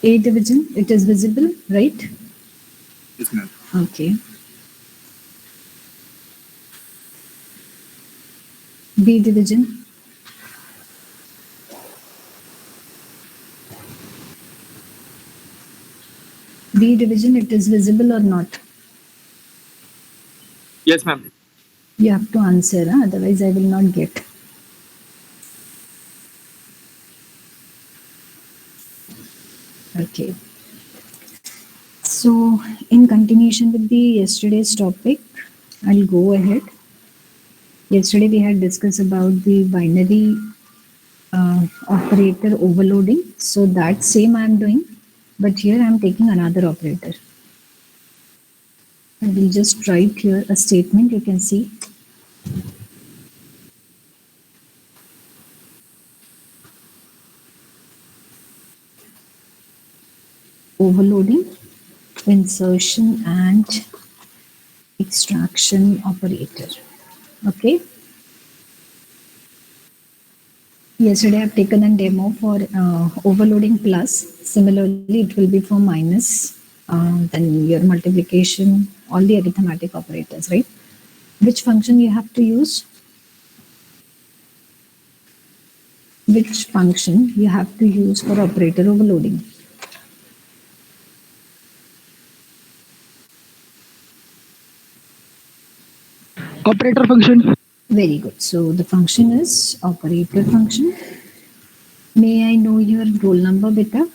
A division, it is visible, right? Yes, ma'am. Okay. B division. B division, it is visible or not? Yes, ma'am. You have to answer, otherwise I will not get. Okay. So, in continuation with the yesterday's topic, I'll go ahead. Yesterday we had discussed about the binary operator overloading. So that same I am doing, but here I am taking another operator. I will just write here a statement. You can see overloading, insertion and extraction operator. Okay. Yesterday I've taken a demo for overloading plus. Similarly, it will be for minus, then your multiplication, all the arithmetic operators, right? Which function you have to use? Which function you have to use for operator overloading? Operator function. Very good. So the function is operator function. May I know your roll number, beta?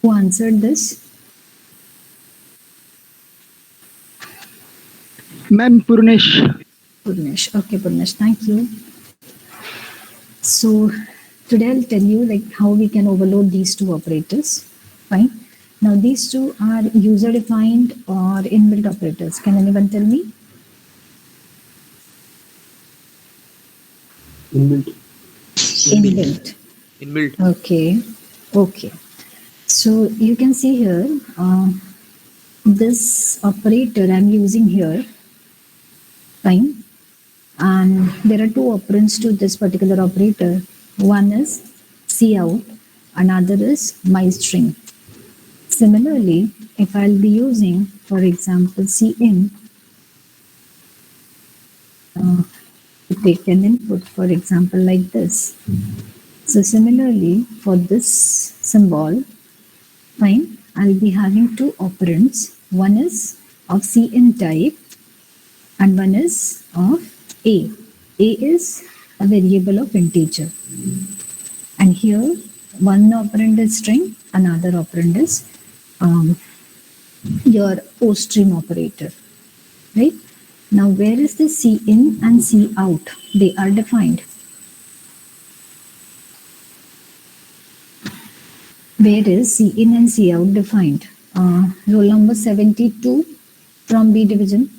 Who answered this? Ma'am, Purnesh. Purnesh. Okay, Purnesh, thank you. So today I'll tell you like how we can overload these two operators. Fine. Now these two are user defined or inbuilt operators. Can anyone tell me? Inbuilt. Inbuilt. Inbuilt. Okay. Okay. So you can see here, this operator I'm using here, fine. And there are two operands to this particular operator. One is cout, another is myString. Similarly, if I'll be using, for example, cin to take an input, for example, like this. So similarly, for this symbol, fine, I'll be having two operands. One is of cin type and one is of a. A is a variable of integer. And here, one operand is string, another operand is your poststream operator, right? Now, where is the cin and cout? They are defined. Where is cin and cout defined? Roll number 72 from B division.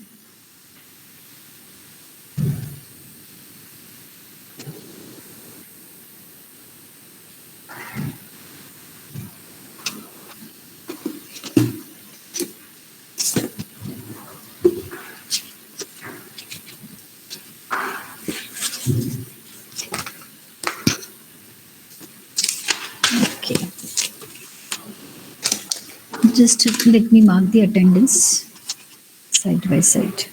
Okay. Just let me mark the attendance side by side.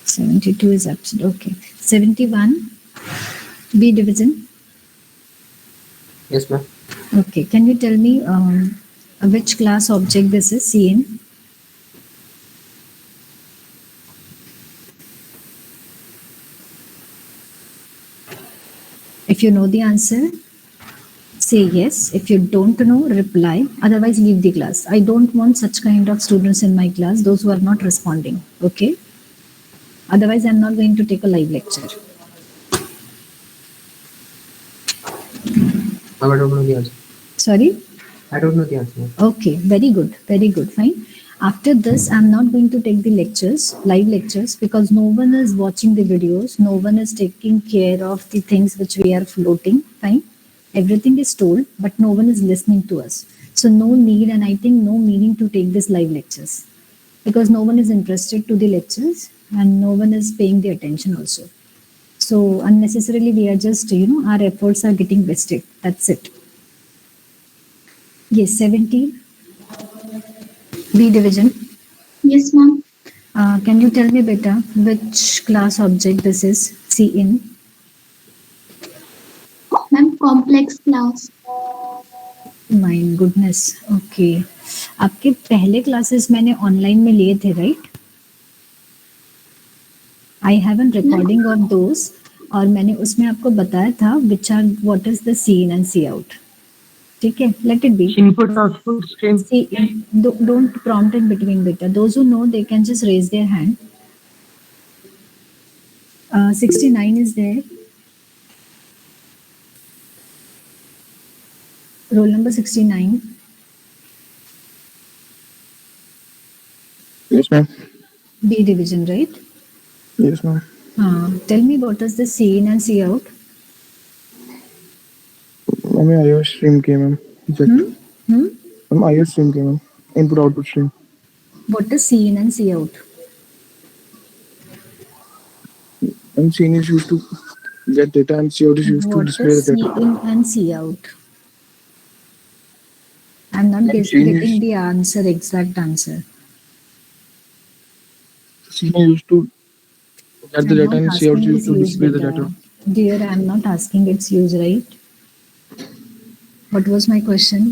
72 is absent. Okay. 71, B division. Yes, ma'am. Okay. Can you tell me which class object this is? cin? If you know the answer, say yes. If you don't know, reply. Otherwise, leave the class. I don't want such kind of students in my class, those who are not responding. Okay? Otherwise, I'm not going to take a live lecture. Ma'am, I don't know the answer. Sorry? I don't know the answer. Okay, very good, fine. After this, I'm not going to take the lectures, live lectures, because no one is watching the videos, no one is taking care of the things which we are floating, fine. Everything is told, but no one is listening to us. So no need, and I think no meaning to take this live lectures, because no one is interested to the lectures and no one is paying the attention also. So unnecessarily we are just, our efforts are getting wasted. That's it. Yes, 17. B division. Yes, ma'am. Can you tell me better which class object this is? C in. Ma'am, complex class. My goodness. Okay. आपके पहले classes मैंने online में लिए थे, right? I have an recording of those, और मैंने उसमें आपको बताया था which are what is the cin and cout. ठीक है, let it be. Input output stream. See, don't prompt in between, beta. Those who know, they can just raise their hand. 69 is there. Roll number 69. Yes, ma'am. B division, right? Yes, ma'am. Tell me what is the C in and C out? Ma'am, iOS stream के ma'am. Ma'am, iOS stream के ma'am. Input output stream. What is C in and C out? And scene is used to get data and C out is used to What display the is C data. in and C out? I'm not Scene is- getting the answer, exact answer. Scene is used to get the I'm data not and C out is asking used its to use, display the beta. data. Dear, I'm not asking its use, right? What was my question?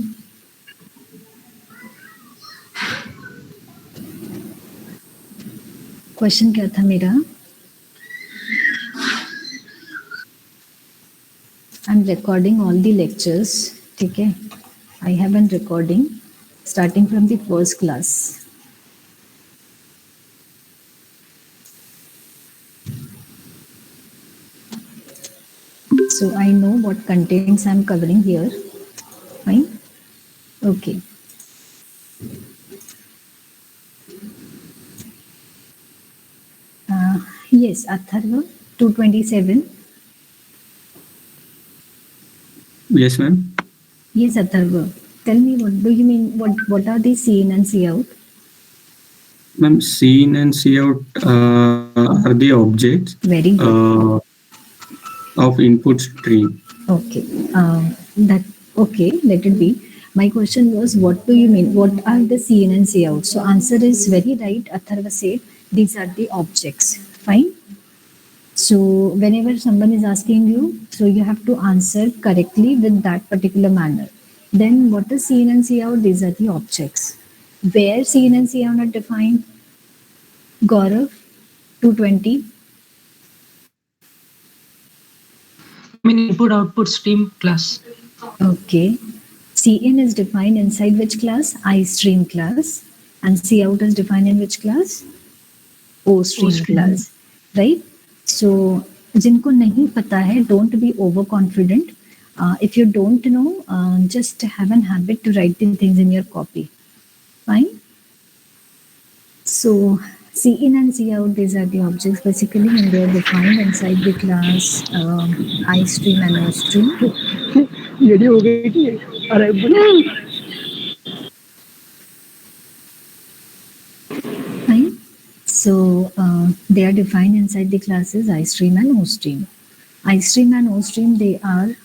Question क्या था मेरा? I'm recording all the lectures. ठीक है? I have been recording starting from the first class. So I know what contents I'm covering here. Fine. Okay. Yes, Atharva 227. Yes, ma'am. Yes, Atharva. Tell me, what do you mean? What are the C in and C out? Ma'am, C in and C out are the objects Very good. of input stream. Okay. That okay. Let it be. My question was, what do you mean? What are the C in and C out? So answer is very right. Atharva said these are the objects. Fine. So whenever someone is asking you, so you have to answer correctly with that particular manner. Then what is C in and C out? These are the objects. Where C in and C out are defined? Gaurav, 220. In input output stream class. Okay. Cin is defined inside which class? iStream class. And Cout is defined in which class? OStream OStream. class. Right? So, जिनको नहीं पता है, don't be overconfident. If you don't know, just have an habit to write the things in your copy. Fine? So, Cin and Cout, these are the objects basically, and they are defined inside the class iStream and OStream. ये हो गई कि अरे Fine. So they are defined inside the classes iStream and OStream. iStream and OStream, they are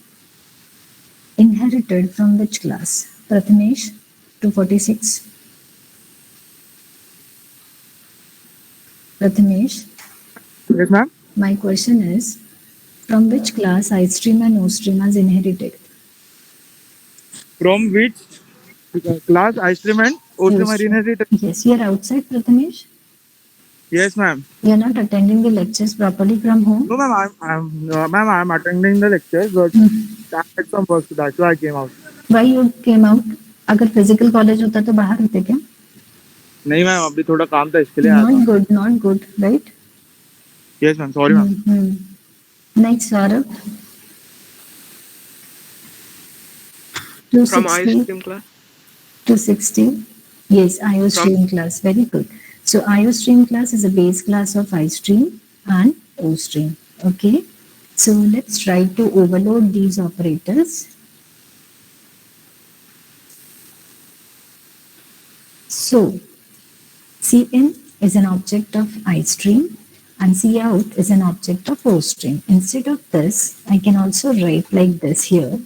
inherited from which class? Prathamesh, 246. Prathamesh, Yes, ma'am. my question is, from which class iStream and OStream has inherited? From which class iStream and OStream are inherited? Yes, you are outside, Prathamesh. Yes, ma'am. You are not attending the lectures properly from home. No, ma'am. I'm attending the lectures, but I had some work, so that's why I came out. Why you came out? अगर physical college होता तो बाहर होते क्या? नहीं ma'am, अभी थोड़ा काम था इसके लिए आया था. Not good, right? Yes, ma'am. Sorry, ma'am. Next, Saurabh. From 260. iStream class. 260. Yes, iOStream class. Very good. So iOStream class is a base class of iStream and OStream. Okay. So let's try to overload these operators. So Cin is an object of iStream and cout is an object of ostream. Instead of this, I can also write like this here.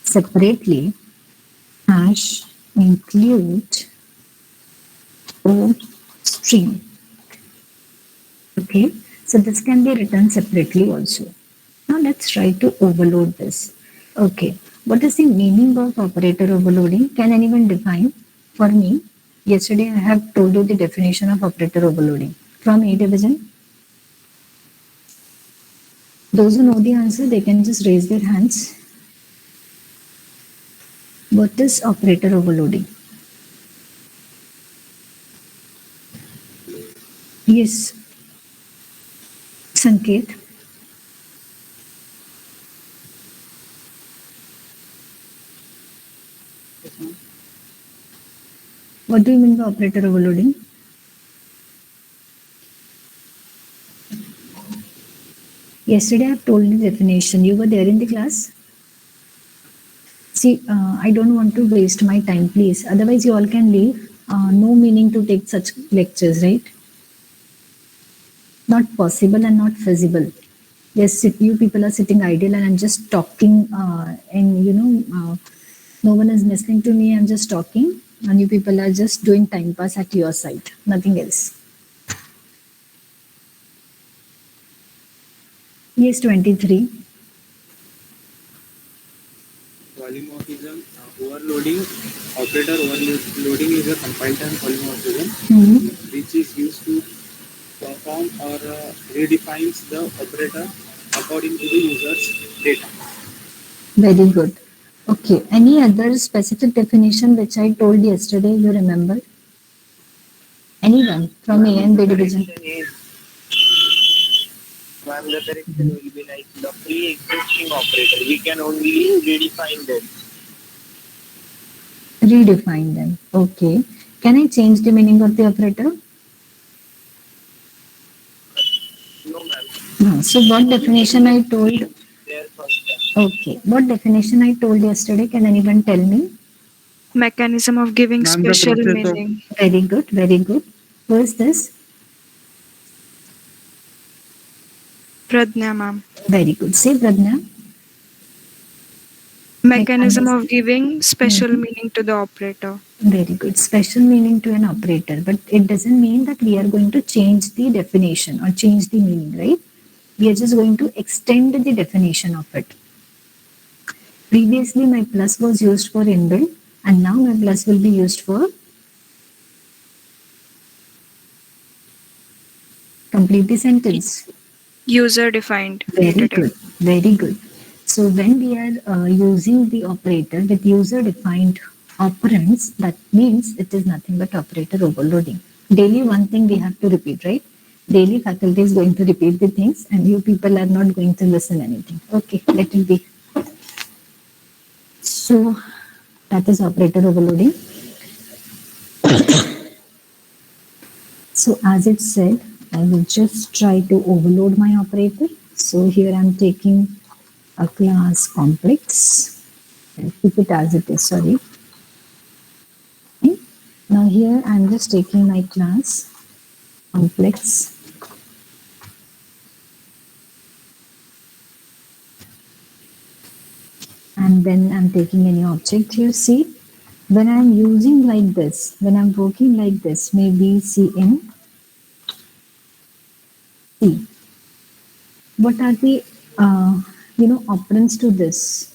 Separately, hash include O stream. Okay, so this can be written separately also. Now let's try to overload this. Okay, what is the meaning of operator overloading? Can anyone define for me? Yesterday I have told you the definition of operator overloading from A division. Those who know the answer, they can just raise their hands. What is operator overloading? Yes, Sanket. What do you mean by operator overloading? Yesterday I have told the definition. You were there in the class? See, I don't want to waste my time, please. Otherwise, you all can leave. No meaning to take such lectures, right? Not possible and not feasible. Yes, you people are sitting idle and I'm just talking, and no one is listening to me. I'm just talking, and you people are just doing time pass at your side, nothing else. Yes, 23. Polymorphism, overloading, operator overloading is a compile-time polymorphism which is used to perform or redefines the operator according to the user's data. Very good. Okay. Any other specific definition which I told yesterday you remember? Anyone from A and B division? Ma'am, the correction will be like the pre-existing operator. We can only redefine them. Redefine them. Okay. Can I change the meaning of the operator? No, ma'am. No. So what definition I told? There first. Okay. What definition I told yesterday? Can anyone tell me? Mechanism of giving Ma'am, the special process of meaning. Very good. Very good. Who is this? Pradnya, ma'am. Very good. Say Pradnya. Mechanism of giving special Mhm. meaning to the operator. Very good. Special meaning to an operator, but it doesn't mean that we are going to change the definition or change the meaning, right? We are just going to extend the definition of it. Previously, my plus was used for inbuilt, and now my plus will be used for complete the sentence. User defined. Very good. Very good. So when we are using the operator with user defined operands, that means it is nothing but operator overloading. Daily one thing we have to repeat, right? Daily faculty is going to repeat the things and you people are not going to listen anything. Okay, let it be. So that is operator overloading. So as it said, I will just try to overload my operator. So here I'm taking a class complex. I'll keep it as it is, sorry. Okay. Now here I'm just taking my class complex. And then I'm taking any object here. See, when I'm using like this, when I'm working like this, maybe C in C. What are the operands to this?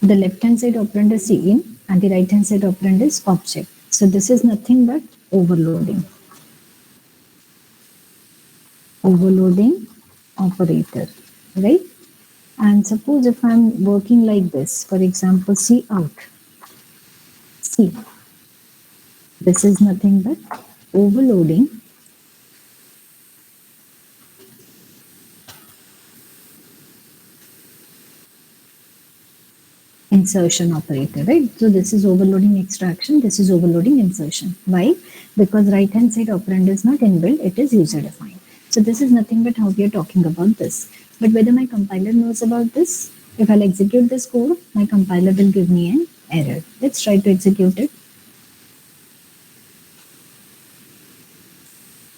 The left hand side operand is in and the right hand side operand is object. So this is nothing but overloading. Overloading operator, right? And suppose if I'm working like this, for example, C out. See, this is nothing but overloading insertion operator, right? So this is overloading extraction, this is overloading insertion. Why? Because right hand side operand is not inbuilt, it is user defined. So this is nothing but how we are talking about this. But whether my compiler knows about this, if I'll execute this code, my compiler will give me an error. Let's try to execute it.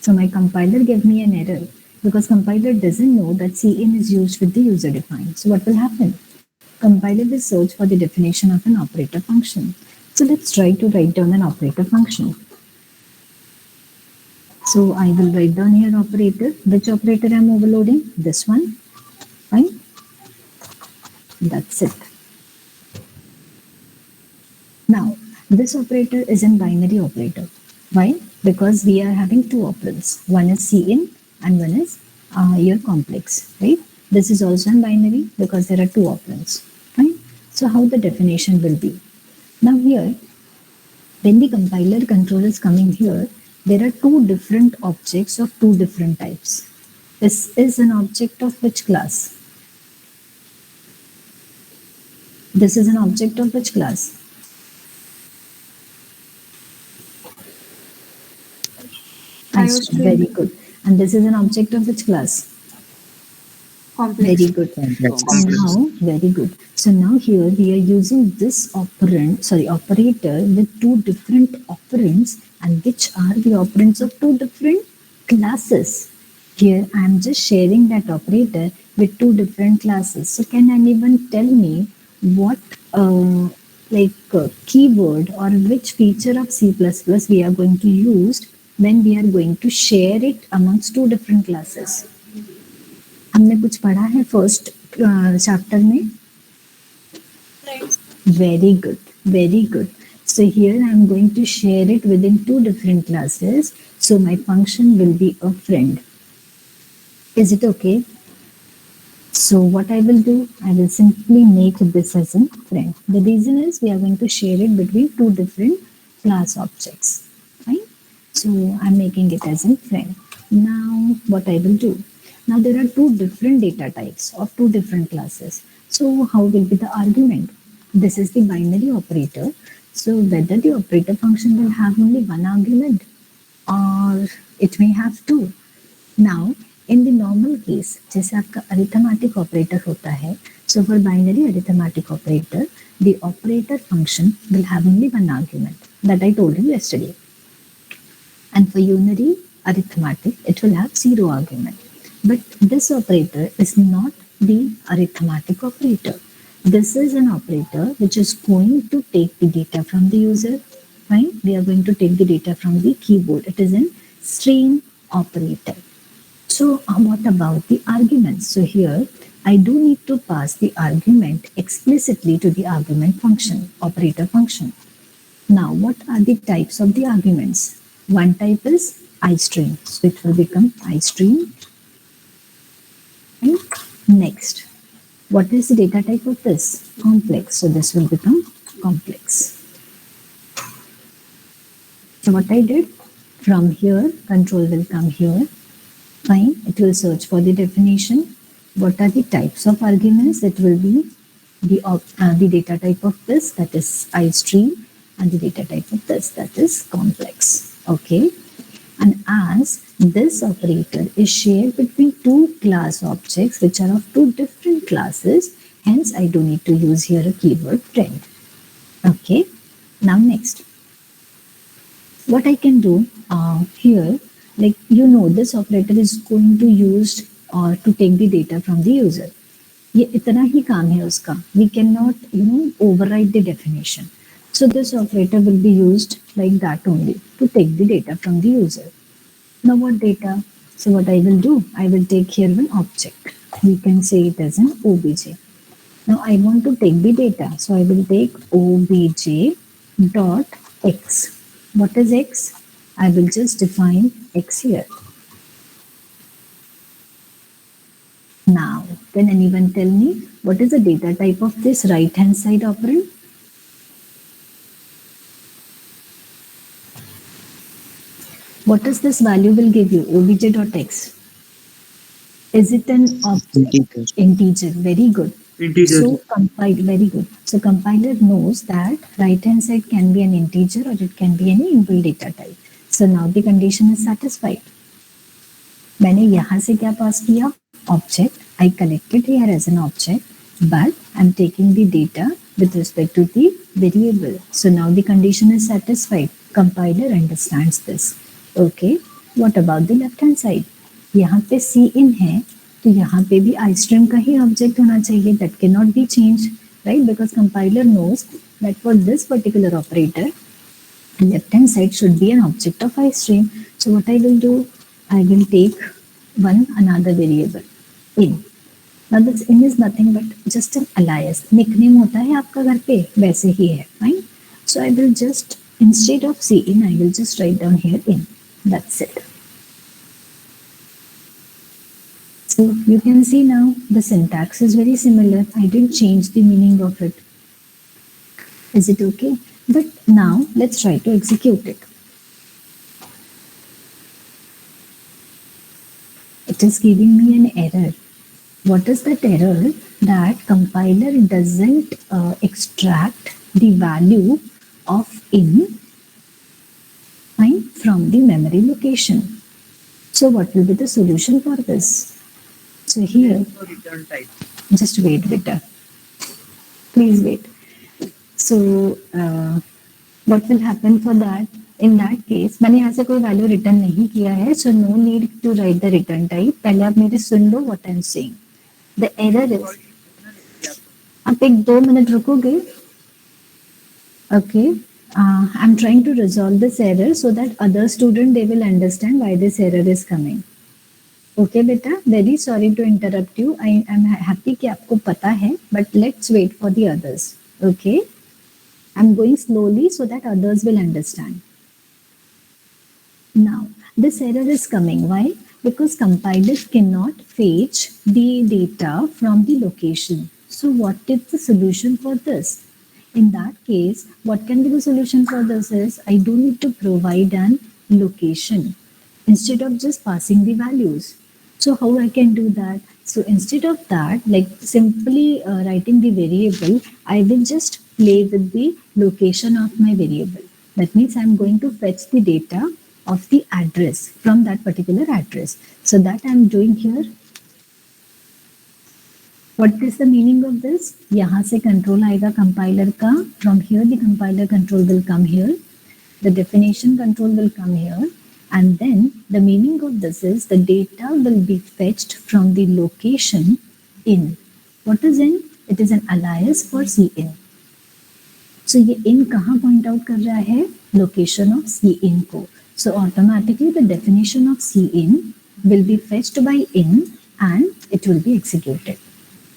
So my compiler gave me an error because compiler doesn't know that cin is used with the user defined. So what will happen? Compiler will search for the definition of an operator function. So let's try to write down an operator function. So I will write down here operator. Which operator I am overloading? This one. Fine. That's it. Now, this operator is a binary operator. Why? Because we are having two operands. One is cin and one is your complex, right? This is also in binary because there are two operands. Fine. So how the definition will be? Now here, when the compiler control is coming here, there are two different objects of two different types. This is an object of which class? This is an object of which class? IOStream. Very good. And this is an object of which class? Complex. Very good. Now, very good. So now here we are using this operator with two different operands, and which are the operands of two different classes. Here I am just sharing that operator with two different classes. So can anyone tell me what keyword or which feature of C++ we are going to use when we are going to share it amongst two different classes? हमने कुछ पढ़ा है first chapter में? Very good, very good. So here I am going to share it within two different classes. So my function will be a friend. Is it okay? So what I will do, I will simply make this as a friend. The reason is we are going to share it between two different class objects. Fine. So I'm making it as a friend. Now what I will do? Now there are two different data types of two different classes. So how will be the argument? This is the binary operator. So whether the operator function will have only one argument or it may have two. Now in the normal case, जैसे आपका arithmetic operator होता है, so for binary arithmetic operator, the operator function will have only one argument that I told you yesterday. And for unary arithmetic, it will have zero argument. But this operator is not the arithmetic operator. This is an operator which is going to take the data from the user. Fine, we are going to take the data from the keyboard. It is a string operator. So what about the arguments? So here I do need to pass the argument explicitly to the argument function, operator function. Now what are the types of the arguments? One type is iStream. So it will become iStream. And next, what is the data type of this? Complex. So this will become complex. So what I did, from here, control will come here. Fine, it will search for the definition. What are the types of arguments? That will be the data type of this, that is iStream, and the data type of this, that is complex. Okay. And as this operator is shared between two class objects which are of two different classes, hence I do need to use here a keyword friend. Okay. Now next, what I can do here, like this operator is going to use or to take the data from the user. ये इतना ही काम है उसका. We cannot override the definition. So this operator will be used like that only to take the data from the user. Now what data? So what I will do, I will take here one object. We can say it as an obj. Now I want to take the data. So I will take obj dot x. What is x? I will just define x here. Now, can anyone tell me what is the data type of this right hand side operand? What is this value will give you? obj.x. Is it an object? Integer. Very good. Integer. So very good. So compiler knows that right hand side can be an integer or it can be any inbuilt data type. So now the condition is satisfied. मैंने यहाँ से क्या पास किया? Object. I collected here as an object, but I'm taking the data with respect to the variable. So now the condition is satisfied. Compiler understands this. Okay. What about the left hand side? यहाँ पे सी इन है तो यहाँ पे भी I stream का ही object होना चाहिए. That can not be change, right? Because compiler knows that for this particular operator left hand side should be an object of iStream. So what I will do, I will take another variable in. Now this in is nothing but just an alias. Nickname होता है आपका घर पे, वैसे ही है, fine. So I will just, instead of C in, I will just write down here in. That's it. So you can see now the syntax is very similar. I didn't change the meaning of it. Is it okay? But now let's try to execute it. It is giving me an error. What is that error? That compiler doesn't extract the value of in, fine, from the memory location. So what will be the solution for this? So here, just wait, beta. Please wait. So what will happen for that? In that case, मैंने यहाँ से कोई value return नहीं किया है, so no need to write the return type. पहले आप मेरे सुन लो what I'm saying. The error is, आप 1-2 minute रुकोगे? Okay, I'm trying to resolve this error so that other student they will understand why this error is coming. Okay बेटा, very sorry to interrupt you. I am happy कि आपको पता है, but let's wait for the others. Okay. I'm going slowly so that others will understand. Now, this error is coming. Why? Because compiler cannot fetch the data from the location. So what is the solution for this? In that case, what can be the solution for this is, I do need to provide an location instead of just passing the values. So how I can do that? So instead of that, like simply writing the variable, I will just play with the location of my variable. That means I'm going to fetch the data of the address from that particular address. So that I'm doing here. What is the meaning of this? यहाँ से control आएगा compiler का. From here the compiler control will come here. The definition control will come here. And then the meaning of this is the data will be fetched from the location in. What is in? It is an alias for cin. So ये in कहाँ point out कर रहा है? Location of cin को. So automatically the definition of cin will be fetched by in and it will be executed.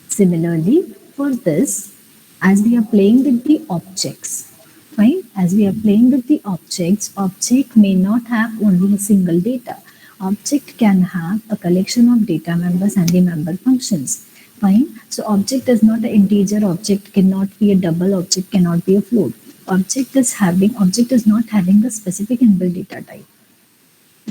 Similarly, for this, as we are playing with the objects, fine, as we are playing with the objects, object may not have only a single data. Object can have a collection of data members and the member functions. Fine. So object is not an integer, object cannot be a double, object cannot be a float. Object is not having a specific inbuilt data type.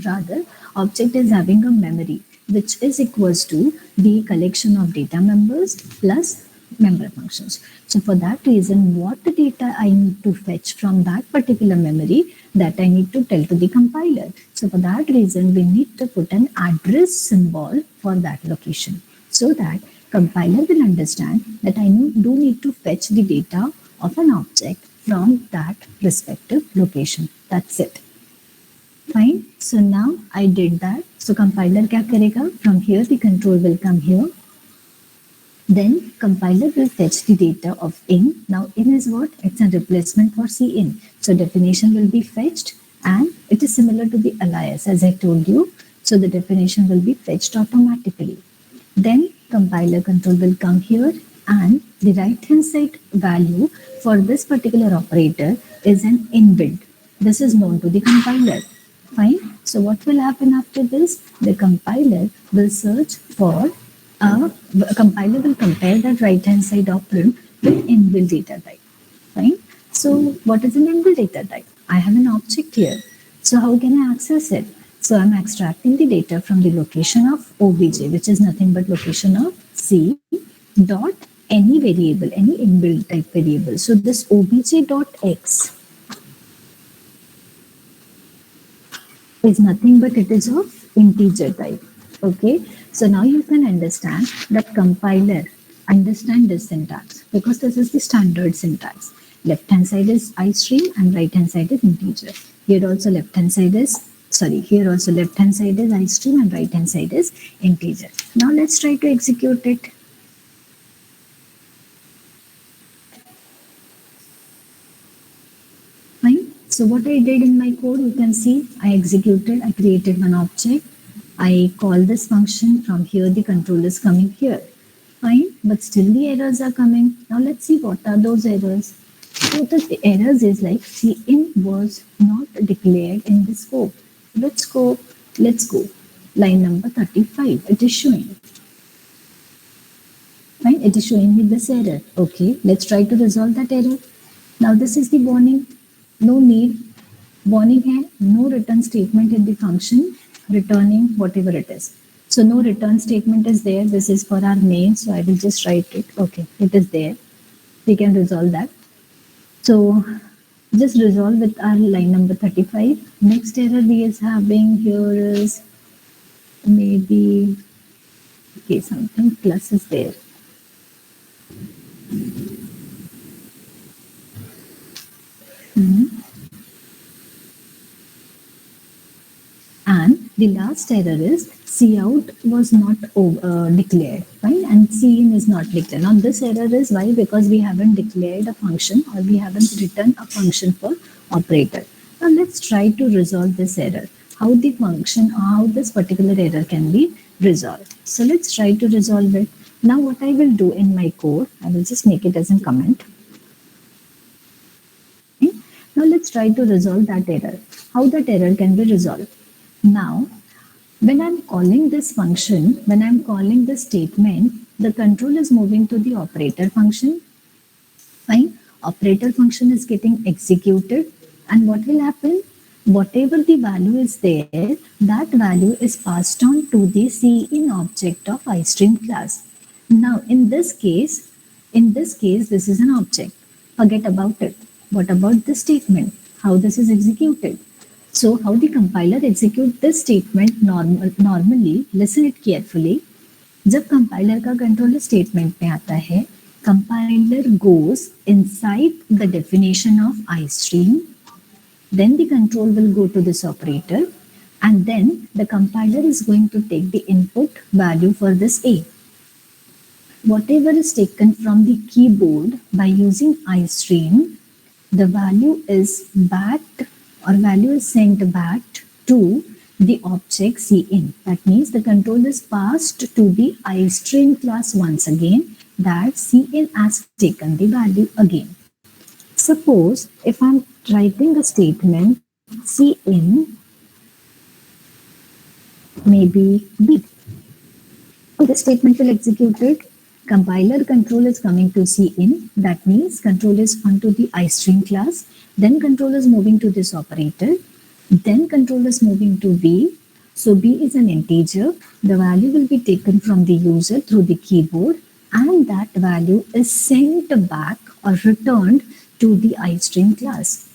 Rather, object is having a memory which is equals to the collection of data members plus member functions. So for that reason, what data I need to fetch from that particular memory, that I need to tell to the compiler. So for that reason, we need to put an address symbol for that location so that compiler will understand that I do need to fetch the data of an object from that respective location. That's it. Fine. So now I did that. So compiler क्या करेगा? From here the control will come here. Then compiler will fetch the data of in. Now in is what? It's a replacement for cin. So definition will be fetched and it is similar to the alias as I told you. So the definition will be fetched automatically. Then compiler control will come here and the right hand side value for this particular operator is an inbuilt. This is known to the compiler. Fine. So what will happen after this? The compiler will search for compiler will compare that right hand side operand with inbuilt data type. Fine. So what is an inbuilt data type? I have an object here. So how can I access it? So I'm extracting the data from the location of obj, which is nothing but location of c dot any variable, any inbuilt type variable. So this obj dot x is nothing but it is of integer type. Okay, so now you can understand that compiler understand this syntax because this is the standard syntax. Left hand side is iStream and right hand side is integer. Here also left hand side is sorry, here also left hand side is iStream and right hand side is integer. Now let's try to execute it. Fine. So what I did in my code, you can see I executed, I created one object. I call this function. From here the control is coming here. Fine, but still the errors are coming. Now let's see what are those errors. So the errors is like cin was not declared in the scope. Let's go. Line number 35. It is showing. Fine, it is showing me this error. Okay, let's try to resolve that error. Now this is the warning. No need. Warning hai, no return statement in the function returning whatever it is. So no return statement is there. This is for our main. So I will just write it. Okay, it is there. We can resolve that. So just resolve with our line number 35. Next error we is having here is maybe, okay, something plus is there. And the last error is cout was not declared, right? And cin is not declared. Now this error is why? Because we haven't declared a function or we haven't written a function for operator. Now let's try to resolve this error. How the function or how this particular error can be resolved. So let's try to resolve it. Now what I will do in my code, I will just make it as a comment. Okay. Now let's try to resolve that error. How that error can be resolved. Now, when I'm calling this function, when I'm calling this statement, the control is moving to the operator function. Fine. Operator function is getting executed. And what will happen? Whatever the value is there, that value is passed on to the cin object of iStream class. Now, in this case, this is an object. Forget about it. What about this statement? How this is executed? So how the compiler execute this statement normally, listen it carefully. जब compiler का controller statement में आता है, compiler goes inside the definition of iStream, then the control will go to this operator, and then the compiler is going to take the input value for this A. Whatever is taken from the keyboard by using iStream, the value is backed or value is sent back to the object cin. That means the control is passed to the iStream class once again, that cin has taken the value again. Suppose if I'm writing a statement cin maybe b, this statement will execute it. Compiler control is coming to cin, that means control is onto the iStream class, then control is moving to this operator, then control is moving to b. So b is an integer, the value will be taken from the user through the keyboard, and that value is sent back or returned to the iStream class.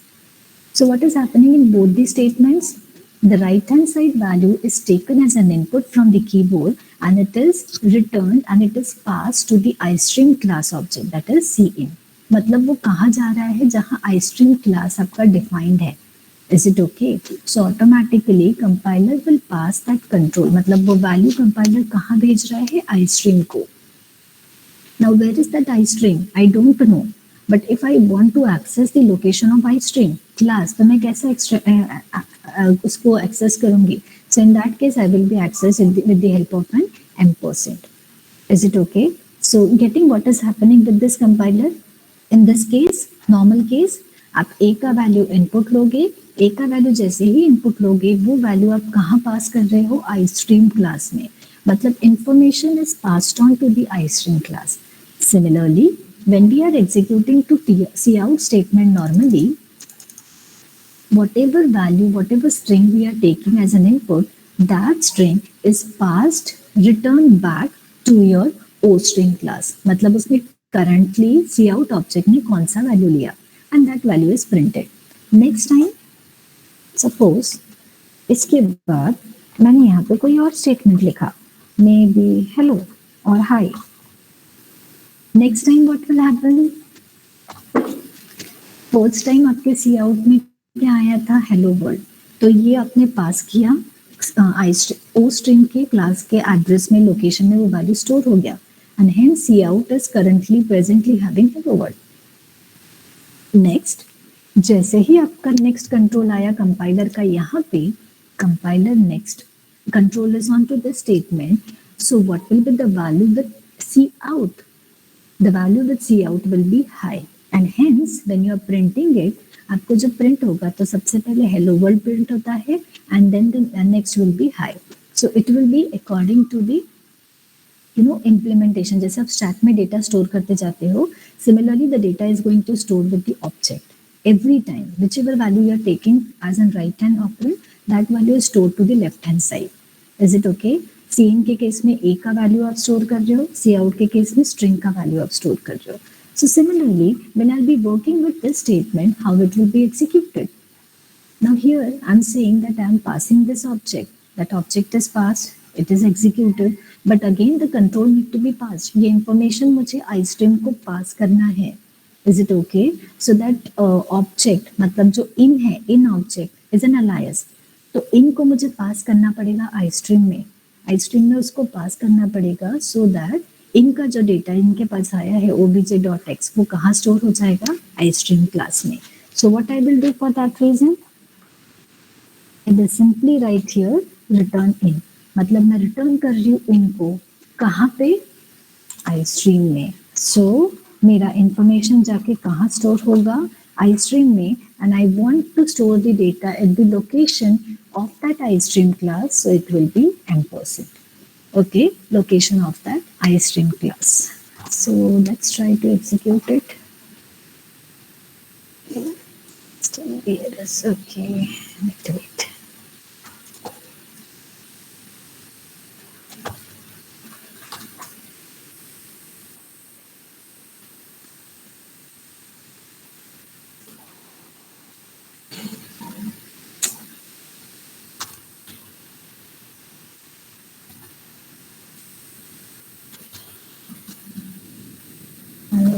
So what is happening in both these statements? The right hand side value is taken as an input from the keyboard and it is returned and it is passed to the iStream class object, that is cin. मतलब वो कहाँ जा रहा है जहाँ iStream class आपका defined है. Is it okay? So automatically compiler will pass that control. मतलब वो value compiler कहाँ भेज रहा है? iStream को. Now where is that iStream? I don't know. But if I want to access the location of iStream class, तो मैं कैसे उसको access करूँगी? So in that case, I will be accessed with the help of an ampersand. Is it okay? So getting what is happening with this compiler? In this case, normal case, आप a का value input लोगे, a का value जैसे ही input लोगे, वो value आप कहाँ pass कर रहे हो? iStream class में. मतलब information is passed on to the iStream class. Similarly, when we are executing to cout statement normally, whatever value, whatever string we are taking as an input, that string is passed, returned back to your oStream class. मतलब उसमें currently cout object ने कौन सा value लिया, and that value is printed. Next time, suppose इसके बाद मैंने यहाँ पे कोई और statement लिखा, maybe hello or hi. Next time what will happen? First time आपके cout में क्या आया था? Hello world. तो ये आपने पास किया ओ स्ट्रीम के क्लास के एड्रेस में, लोकेशन में वो वैल्यू स्टोर हो गया, and hence cout is currently presently having hello world. Next, जैसे ही आपका नेक्स्ट कंट्रोल आया कंपाइलर का, यहाँ पे compiler next control is on to this statement. So what will be the value with C out? The value with C out will be high, and hence when you are printing it, आपको जब print होगा तो सबसे पहले hello world print होता है, and then the next will be high. So it will be according to the implementation. जैसे आप स्टैक में डेटा स्टोर करते जाते हो, similarly the data is going to store with the object. Every time, whichever value you are taking as a right hand operand, that value is stored to the left hand side. Is it okay? सी इन के case में ए का value आप store कर रहे हो, सी out के case में string का वैल्यू आप स्टोर कर रहे हो. So similarly, when I'll be working with this statement, how it will be executed? Now here I'm saying that I'm passing this object. That object is passed, it is executed, but again the control need to be passed. ये information मुझे iStream को pass करना है. Is it okay? So that object, मतलब जो in है, in object is an alias. तो इन को मुझे पास करना पड़ेगा iStream में. iStream में उसको पास करना पड़ेगा so that इनका जो डेटा इनके पास आया है obj.x, वो कहाँ स्टोर हो जाएगा? iStream क्लास में. So what I will do for that reason? I will simply write here return in. मतलब मैं रिटर्न कर रही हूँ इनको कहाँ पे? iStream में. So मेरा इंफॉर्मेशन जाके कहाँ स्टोर होगा? iStream में, and I want to store the data at the location of that iStream class, so it will be %. Okay, location of that iStream class. So let's try to execute it. Still here is okay. Wait.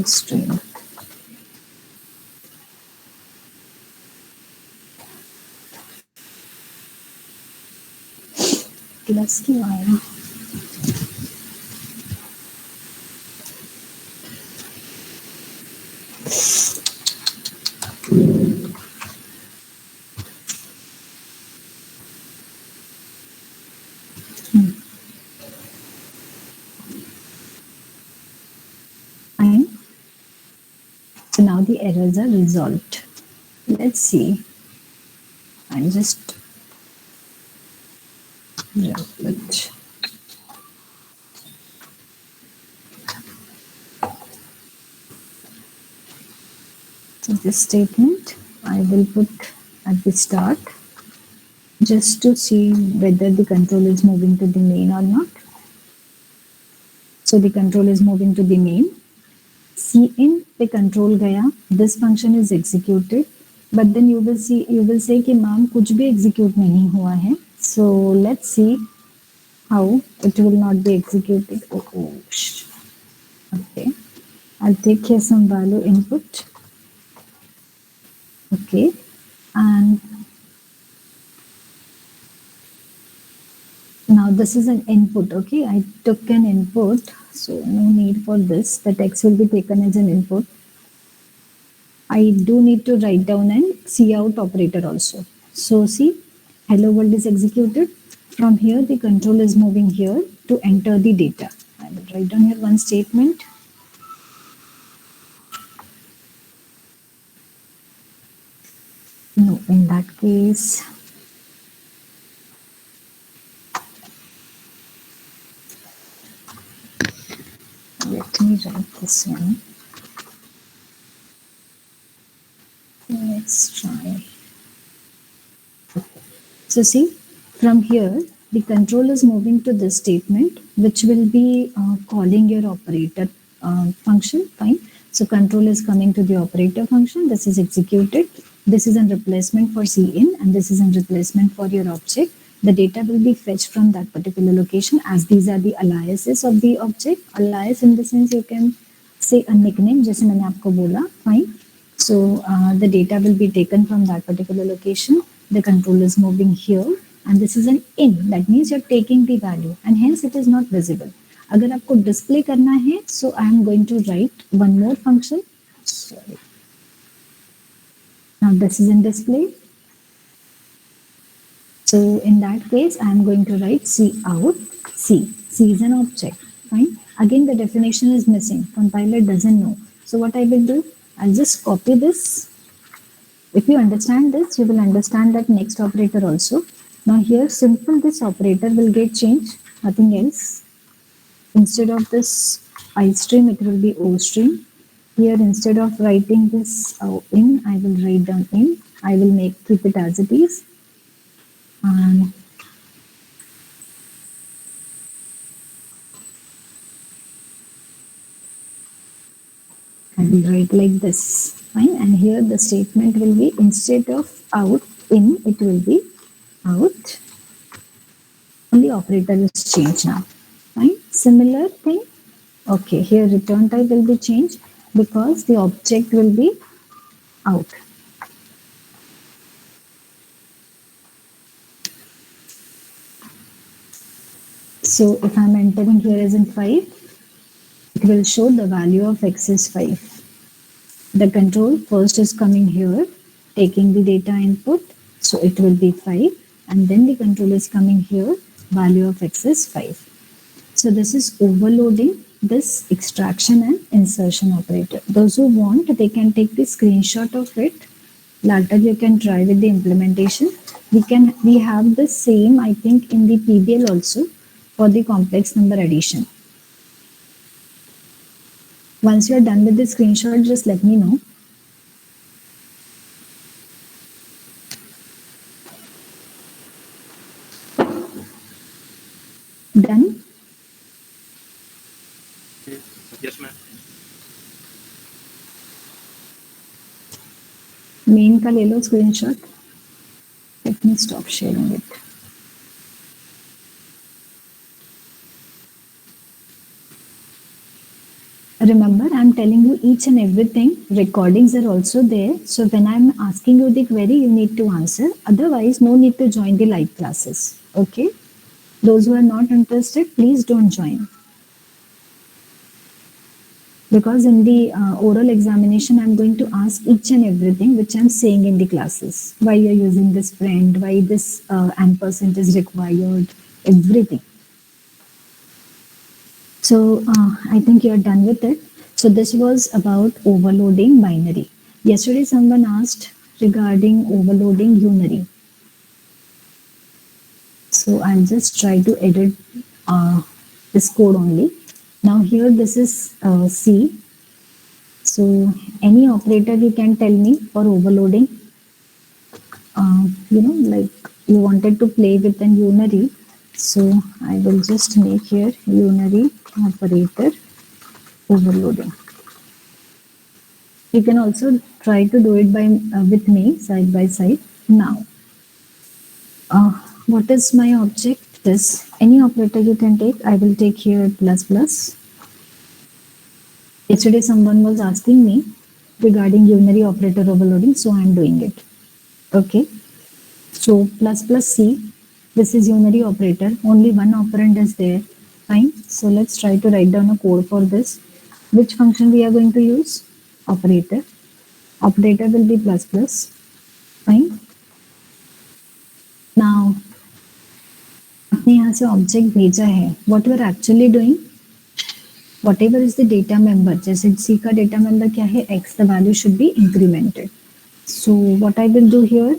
iStream. Plus क्यों आया? Fine. So now the errors are resolved. Let's see. I'm just it. So this statement I will put at the start just to see whether the control is moving to the main or not. So the control is moving to the main. Cin पे control गया. This function is executed, but then you will say कि ma'am कुछ भी execute नहीं हुआ है. So let's see how it will not be executed. Okay, I'll take here some value input. Okay, and now this is an input. Okay, I took an input, so no need for this. The text will be taken as an input. I do need to write down an cout operator also. So see, hello world is executed. From here, the control is moving here to enter the data. I will write down here one statement. No, in that case, let me write this one. Let's try. Okay. So see, from here, the control is moving to this statement, which will be calling your operator function. Fine. So control is coming to the operator function. This is executed. This is a replacement for Cin, and this is a replacement for your object. The data will be fetched from that particular location, as these are the aliases of the object. Alias in the sense you can say a nickname, जैसे मैंने आपको बोला. Fine. So the data will be taken from that particular location. the control is moving here, and this is an in, that means you're taking the value, and hence it is not visible. अगर आपको display करना है, so I am going to write one more function. Sorry. Now this is in display. So in that case, I am going to write C out. C is an object. Fine. Again, the definition is missing. Compiler doesn't know. So what I will do, I'll just copy this. If you understand this, you will understand that next operator also. Now here, simple this operator will get changed, nothing else. Instead of this I stream, it will be O stream. Here, instead of writing this in, I will write down in. I will keep it as it is. And I will write like this. Fine. And here the statement will be, instead of out in, it will be out. Only operator is changed now. Fine. Similar thing. Okay. Here return type will be changed because the object will be out. So if I'm entering here as in 5, it will show the value of x is 5. The control first is coming here, taking the data input, so it will be 5, and then the control is coming here, value of x is 5. So this is overloading this extraction and insertion operator. Those who want, they can take the screenshot of it. Later you can try with the implementation. We have the same, I think, in the PBL also for the complex number addition. Once you are done with the screenshot, just let me know. Done? Yes, ma'am. Main का ले लो screenshot. Let me stop sharing it. Remember, I'm telling you each and everything. Recordings are also there. So when I'm asking you the query, you need to answer. Otherwise, no need to join the live classes. Okay? Those who are not interested, please don't join. Because in the oral examination, I'm going to ask each and everything which I'm saying in the classes. Why you're using this friend, why this ampersand is required, everything. So I think you're done with it. So this was about overloading binary. Yesterday someone asked regarding overloading unary. So I'll just try to edit this code only. Now here this is C. So any operator you can tell me for overloading. Like you wanted to play with an unary. So I will just make here unary operator overloading. You can also try to do it with me side by side. Now, what is my object? This any operator you can take. I will take here plus plus. Yesterday someone was asking me regarding unary operator overloading, so I am doing it. Okay. So plus plus C. This is unary operator. Only one operand is there. Fine. So let's try to write down a code for this. Which function we are going to use? Operator. Operator will be plus plus. Fine. Now, आपने यहाँ से object भेजा है. What we are actually doing? Whatever is the data member. जैसे C का data member क्या है? X. The value should be incremented. So what I will do here?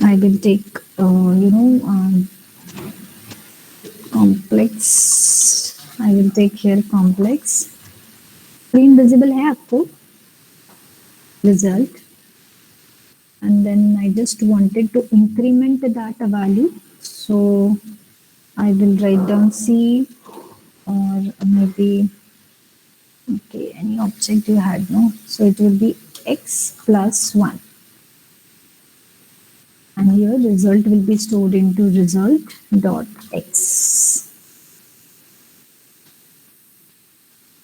I will take complex. I will take here complex. Screen visible है आपको? Result. And then I just wanted to increment that value. So I will write down C or maybe, okay, any object you had, no? So it will be X plus 1. And here result will be stored into result dot X.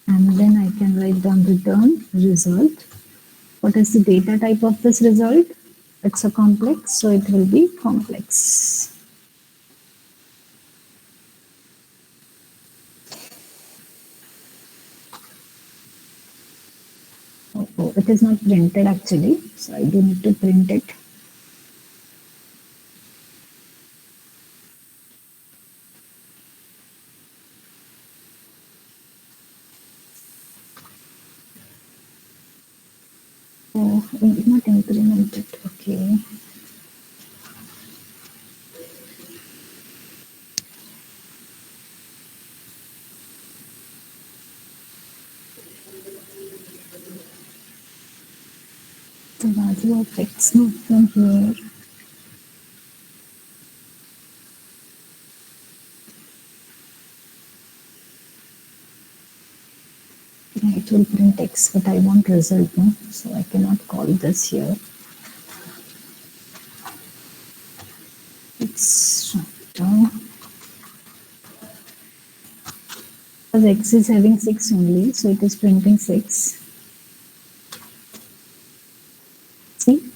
And then I can write down return result. What is the data type of this result? It's a complex, so it will be complex. Oh, it is not printed actually, so I do need to print it. Oh, not incremented. Okay. The value of x not from here. Yeah, it will print x, but I want result, no? So I cannot call this here. It's down. Because x is having 6 only, so it is printing 6. See?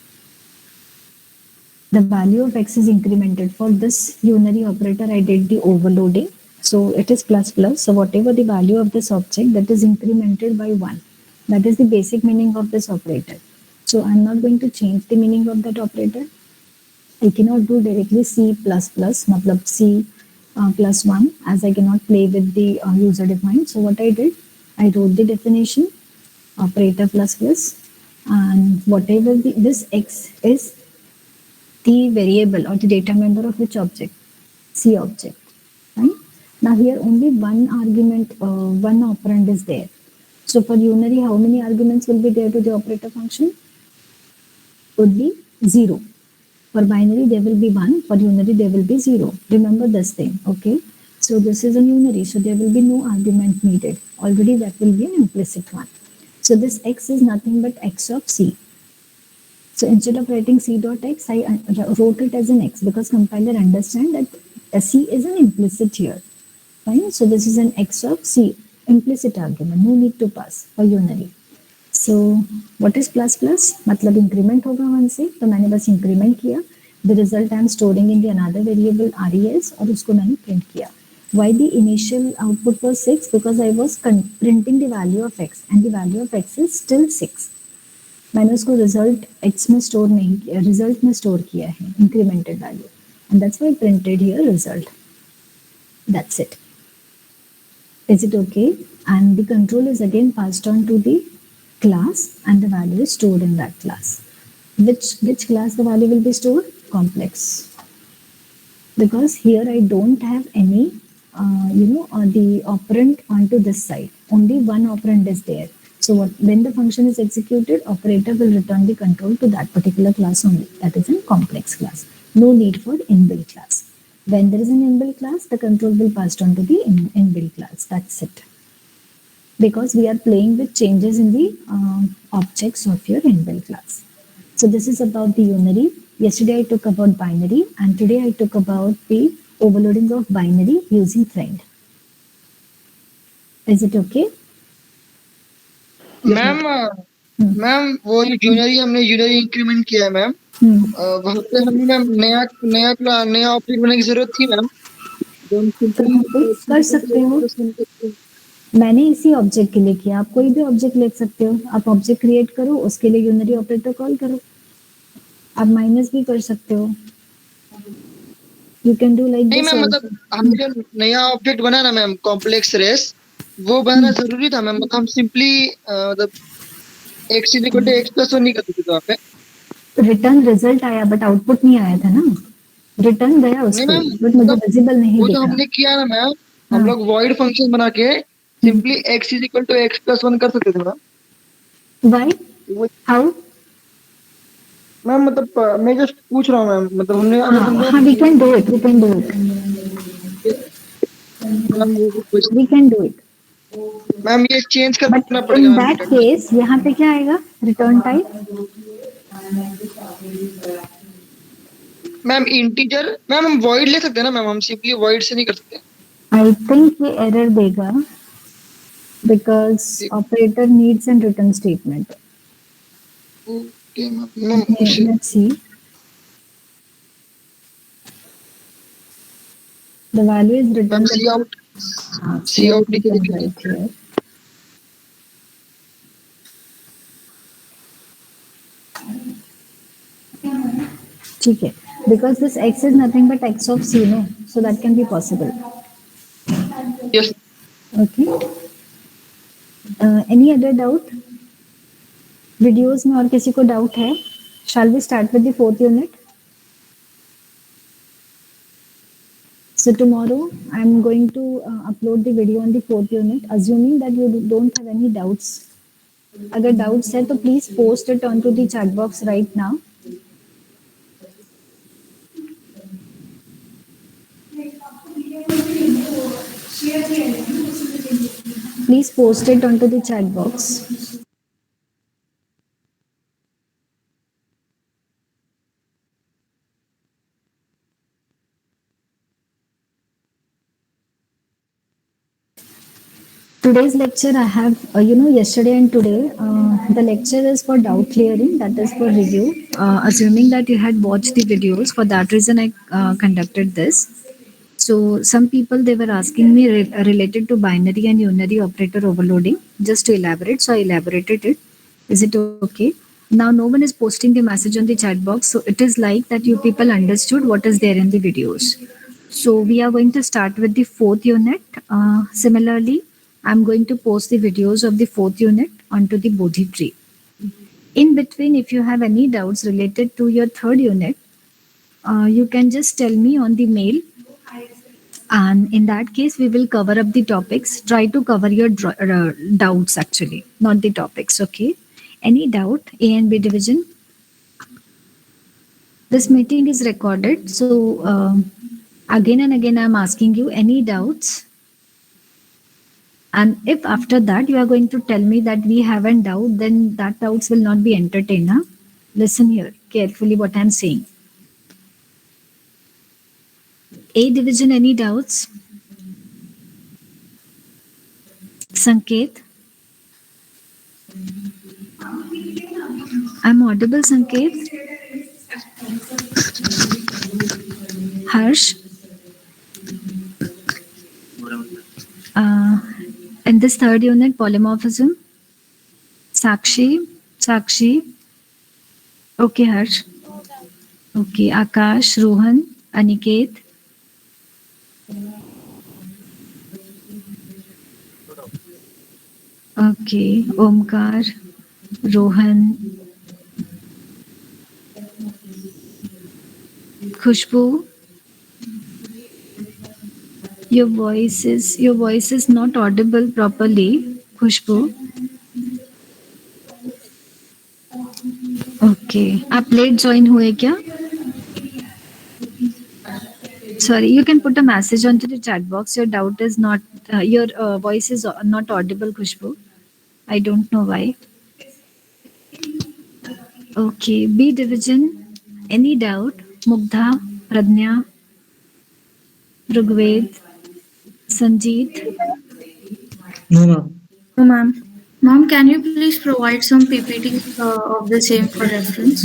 The value of x is incremented. For this unary operator, I did the overloading. So it is plus plus. So whatever the value of this object, that is incremented by 1. That is the basic meaning of this operator. So I'm not going to change the meaning of that operator. I cannot do directly C plus plus, matlab C plus 1, as I cannot play with the user defined. So what I did, I wrote the definition, operator plus plus, and whatever this x is the variable or the data member of which object? C object. Right? Now here only one argument, one operand is there. So for unary, how many arguments will be there to the operator function? Would be 0. For binary, there will be 1. For unary, there will be 0. Remember this thing, okay? So this is a unary, so there will be no argument needed. Already that will be an implicit one. So this x is nothing but x of c. So instead of writing c dot x, I wrote it as an x because compiler understand that c is an implicit here. Fine. So this is an x of c, implicit argument. No need to pass for unary. So what is plus plus? मतलब increment होगा 1 से, तो मैंने बस increment किया. The result I am storing in the another variable res और उसको मैंने print किया. Why the initial output was 6? Because I was printing the value of x and the value of x is still 6. मैंने उसको result x में store नहीं किया, result में store किया है, incremented value. And that's why I printed here result. That's it. Is it okay? And the control is again passed on to the class and the value is stored in that class. Which class the value will be stored? Complex. Because here I don't have any, the operand onto this side. Only one operand is there. So when the function is executed, operator will return the control to that particular class only. That is a complex class. No need for inbuilt class. When there is an inbuilt class, the control will pass on to the inbuilt class. That's it. Because we are playing with changes in the objects of your inbuilt class. So this is about the unary. Yesterday I took about binary and today I took about the overloading of binary using friend. Is it okay? Ma'am वो जो unary हमने unary increment किया है ma'am, वहाँ पे हमें ma'am नया object बनाने की जरूरत थी मैम. कर सकते हो. मैंने इसी ऑब्जेक्ट के लिए किया. आप कोई भी ऑब्जेक्ट ले सकते हो. आप ऑब्जेक्ट क्रिएट करो, उसके लिए यूनरी ऑपरेटर कॉल करो. आप माइनस भी कर सकते हो. यू कैन डू लाइक नहीं मैम, मतलब हमने जो नया ऑब्जेक्ट बना ना मैम, कॉम्प्लेक्स रेस, वो बनाना जरूरी था मैम. मतलब हम सिंपली मतलब x equal to x plus 1 नहीं कर सकते थे वहाँ पे. रिटर्न रिजल्ट आया बट आउटपुट नहीं आया था ना. रिटर्न गया उसको बट मुझे विजिबल नहीं वो दिखा. जो हमने किया ना मैम, हम लोग वॉइड फंक्शन बना के simply x equal to x plus 1 कर सकते थे मैम. व्हाई? हाउ? मैम मतलब मैं जस्ट पूछ रहा हूँ मैम, मतलब हमने हाँ, we can do it. We can do it. We can do it. Ma'am ये चेंज करना But पड़ेगा in मैम. that case, यहाँ पे क्या आएगा? Return type. Ma'am integer. Ma'am हम वॉइड ले सकते हैं ना मैम, हम सिंपली वॉइड से नहीं कर सकते. I think ये error देगा because operator needs an return statement. Okay ma'am. Let's see. The value is written. Ma'am cout See out लिख के written दिखाइए। right here. ठीक है, because this x is nothing but x of c, no, so that can be possible. Yes Okay. Any other doubt? Videos में और किसी को doubt है? Shall we start with the 4th unit? So tomorrow I am going to upload the video on the 4th unit, assuming that you don't have any doubts. अगर doubts है तो please post it onto the chat box right now. Please post it onto the chat box. Today's lecture I have, yesterday and today, the lecture is for doubt clearing, that is for review. Assuming that you had watched the videos, for that reason I conducted this. So some people, they were asking me related to binary and unary operator overloading, just to elaborate. So I elaborated it. Is it okay? Now no one is posting the message on the chat box. So it is like that you people understood what is there in the videos. So we are going to start with the 4th unit. Similarly, I'm going to post the videos of the 4th unit onto the Bodhi tree. In between, if you have any doubts related to your 3rd unit, you can just tell me on the mail. And in that case, we will cover up the topics. Try to cover your doubts actually, not the topics, okay? Any doubt, A and B division? This meeting is recorded. So again and again, I'm asking you any doubts. And if after that you are going to tell me that we haven't doubt, then that doubts will not be entertained. Huh? Listen here carefully what I'm saying. A division, any doubts? Sanket? I'm audible, Sanket? Harsh? In this 3rd unit, polymorphism? Sakshi? Okay, Harsh. Okay, Akash, Rohan, Aniket? Okay, Omkar, Rohan, Khushbu. Your voice is not audible properly, Khushbu. Okay, आप late join हुए क्या? Sorry, you can put a message onto the chat box. Your doubt is not, your voice is not audible, Khushbu. I don't know why. Okay, B division. Any doubt? Mugdha, Pradnya, Rugved, Sanjeet. No, ma'am. No, ma'am. Ma'am, can you please provide some PPTs of the same for reference?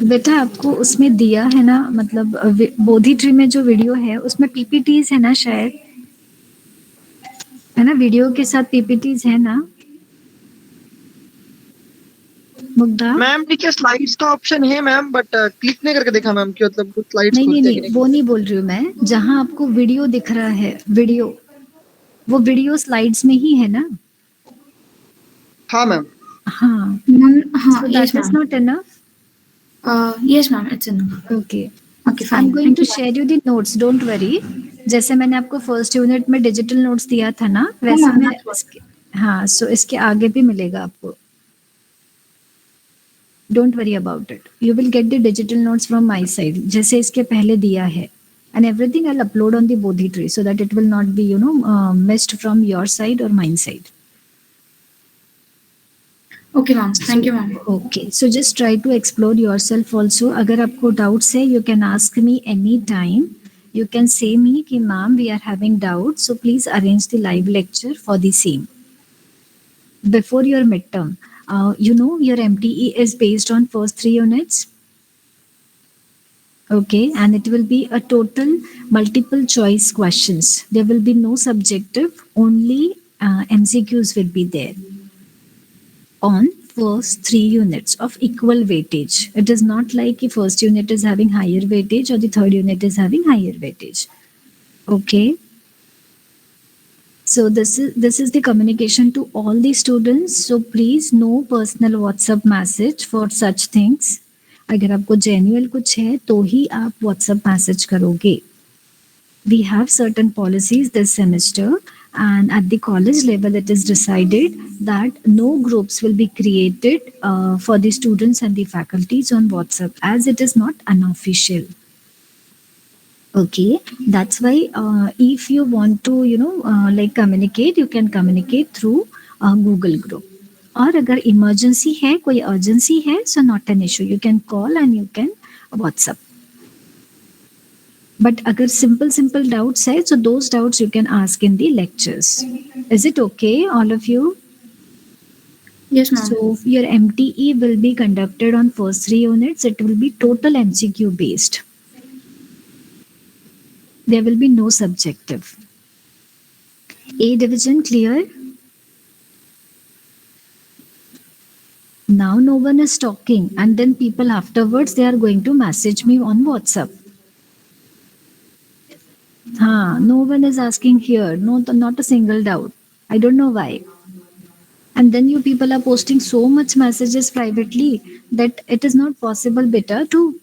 बेटा आपको उसमें दिया है ना, मतलब बोधि tree में जो video है उसमें पीपीटीज है ना, शायद है ना, वीडियो के साथ पीपीटीज है ना मुग्धा? मैम नीचे स्लाइड्स का ऑप्शन है मैम, बट क्लिक नहीं करके देखा मैम कि मतलब कुछ स्लाइड्स नहीं, वो नहीं बोल रही हूँ मैं, जहाँ आपको वीडियो दिख रहा है, वीडियो, वो वीडियो स्लाइड्स में ही है ना? हाँ मैम। हाँ, so that is not enough? Yes ma'am, it's enough. Okay. Okay, fine. I'm going to share you the notes, don't worry. जैसे मैंने आपको फर्स्ट यूनिट में डिजिटल नोट्स दिया था ना, वैसे मैं हाँ, सो इसके आगे भी मिलेगा आपको. Don't worry about it. You will get the digital notes from my side, जैसे इसके पहले दिया है. And everything I'll upload on the Bodhi tree so that it will not be, missed from your side or mine side. Okay ma'am, thank you ma'am. Okay, so just try to explore yourself also. अगर आपको doubts है, you can ask me anytime. You can say me कि ma'am we are having doubts, so please arrange the live lecture for the same. Before your midterm, your MTE is based on first 3 units. Okay, and it will be a total multiple choice questions. There will be no subjective, only MCQs will be there on first 3 units of equal weightage. It is not like the first unit is having higher weightage or the third unit is having higher weightage. Okay. So this is the communication to all the students. So please no personal WhatsApp message for such things. अगर आपको genuine कुछ है तो ही आप WhatsApp message करोगे. We have certain policies this semester, and at the college level it is decided that no groups will be created for the students and the faculties on WhatsApp, as it is not unofficial. Okay, that's why if you want to like communicate, you can communicate through Google group. और अगर emergency है, कोई urgency है, so not an issue, you can call and you can WhatsApp. But अगर simple doubts है, so those doubts you can ask in the lectures. Is it okay, all of you? Yes, ma'am. So your MTE will be conducted on first 3 units. It will be total MCQ based. There will be no subjective. A division clear? Now no one is talking, and then people afterwards they are going to message me on WhatsApp. No one is asking here. No, not a single doubt. I don't know why. And then you people are posting so much messages privately that it is not possible better to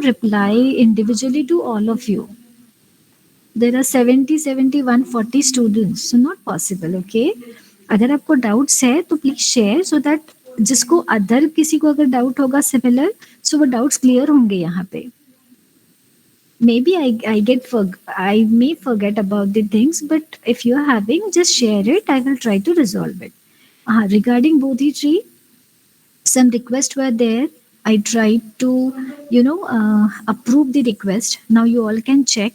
reply individually to all of you. There are 70, 71, 40 students, so not possible. Okay. अगर आपको doubts है तो please share so that जिसको other किसी को अगर doubt होगा similar, सो वो डाउट्स क्लियर होंगे यहाँ पे. Maybe I may forget about the things, but if you are having, just share it. I will try to resolve it. Regarding Bodhi tree, some requests were there. I tried to, approve the request. Now you all can check.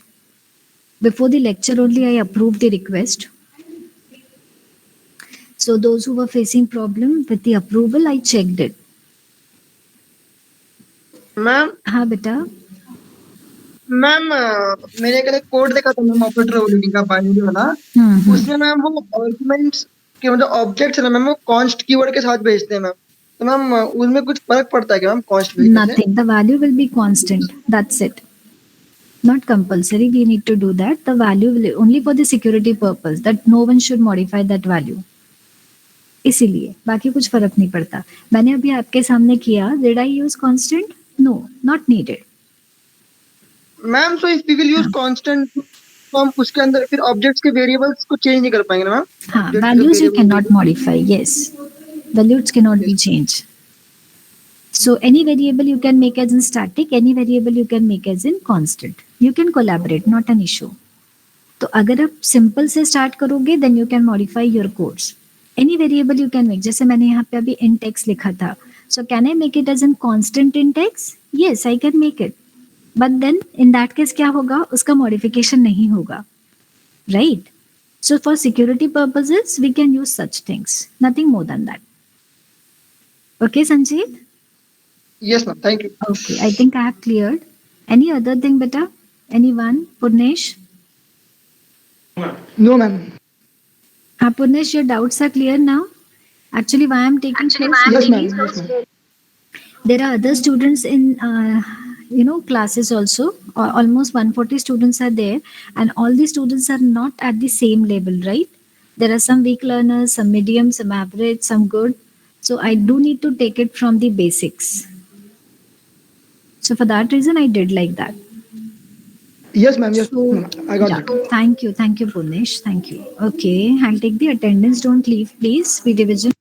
Before the lecture only, I approved the request. So those who were facing problem with the approval, I checked it. Ma'am हाँ बेटा. Ma'am मैंने कल एक code देखा था ma'am, operator orienting का binary वाला. उसमें मैम वो आर्गुमेंट्स के मतलब ऑब्जेक्ट्स है ना मैम, वो कॉन्स्ट कीवर्ड के साथ भेजते हैं मैम. तो मैम उसमें कुछ फर्क पड़ता है क्या मैम कॉन्स्ट भेजने से? Nothing. The value will be constant. That's it. Not compulsory. We need to do that. The value will only for the security purpose, that no one should modify that value. इसीलिए बाकी कुछ फर्क नहीं पड़ता. मैंने अभी आपके सामने किया. Did I use constant? No, not needed. Ma'am so if we will use constant, तो हम उसके अंदर फिर ऑब्जेक्ट्स के वेरिएबल्स को चेंज नहीं कर पाएंगे ना मैम? हाँ, values you cannot modify. Yes, values cannot be changed. So any variable you can make as in static, any variable you can make as in constant. You can collaborate, not an issue. तो अगर आप simple से start करोगे, then you can modify your codes. Any variable you can make. जैसे मैंने यहाँ पे अभी int x लिखा था. So can I make it as in constant int x? Yes, I can make it. But then in that case क्या होगा? उसका modification नहीं होगा. Right? So for security purposes, we can use such things. Nothing more than that. Okay, Sanjeev? Yes ma'am, thank you. Okay, I think I have cleared. Any other thing, beta? Anyone? Purnesh? No, ma'am. Purnesh, your doubts are clear now? Actually, why I'm taking so Yes, ma'am. slowly? Yes, ma'am. There are other students in classes also. Almost 140 students are there, and all the students are not at the same level, right? There are some weak learners, some medium, some average, some good. So I do need to take it from the basics. So for that reason, I did like that. Yes, ma'am. Yes, So, ma'am. I got yeah, it. thank you, Purnesh. Thank you. Okay, I'll take the attendance. Don't leave, please. We division.